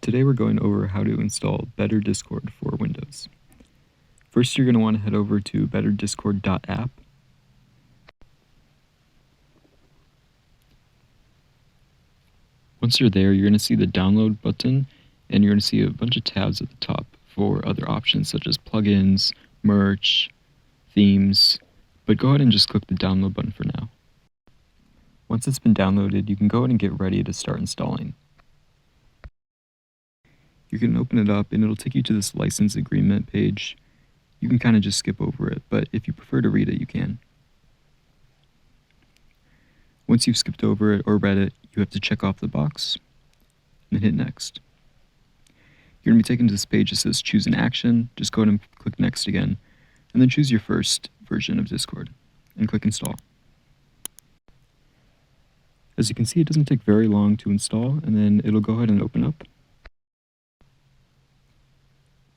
Today we're going over how to install Better Discord for Windows. First, you're going to want to head over to betterdiscord.app. Once you're there, you're going to see the download button, and you're going to see a bunch of tabs at the top for other options such as plugins, merch, themes, but go ahead and just click the download button for now. Once it's been downloaded, you can go ahead and get ready to start installing. You can open it up and it'll take you to this license agreement page. You can kind of just skip over it, but if you prefer to read it, you can. Once you've skipped over it or read it, you have to check off the box and hit next. You're going to be taken to this page that says choose an action. Just go ahead and click next again, and then choose your first version of Discord and click install. As you can see, it doesn't take very long to install, and then it'll go ahead and open up.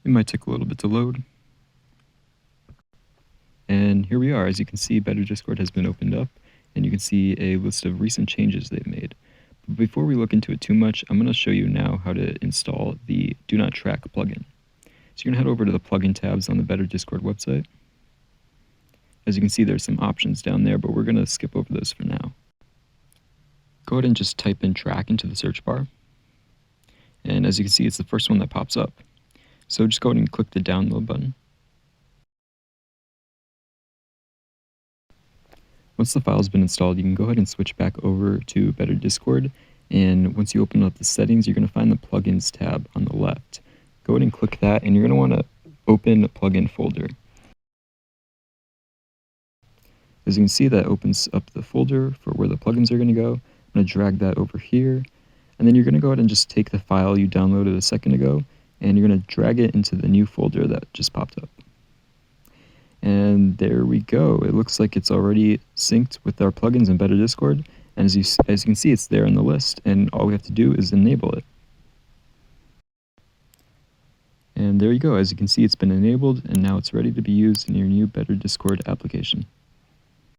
It might take a little bit to load. And here we are. As you can see, Better Discord has been opened up, and you can see a list of recent changes they've made. But before we look into it too much, I'm going to show you now how to install the Do Not Track plugin. So you're going to head over to the plugin tabs on the Better Discord website. As you can see, there's some options down there, but we're going to skip over those for now. Go ahead and just type in track into the search bar. And as you can see, it's the first one that pops up. So just go ahead and click the download button. Once the file's been installed, you can go ahead and switch back over to Better Discord. And once you open up the settings, you're going to find the plugins tab on the left. Go ahead and click that, and you're going to want to open a plugin folder. As you can see, that opens up the folder for where the plugins are going to go. I'm going to drag that over here. And then you're going to go ahead and just take the file you downloaded a second ago, and you're going to drag it into the new folder that just popped up. And there we go. It looks like it's already synced with our plugins in Better Discord. And as you can see, it's there in the list, and all we have to do is enable it. And there you go. As you can see, it's been enabled, and now it's ready to be used in your new Better Discord application.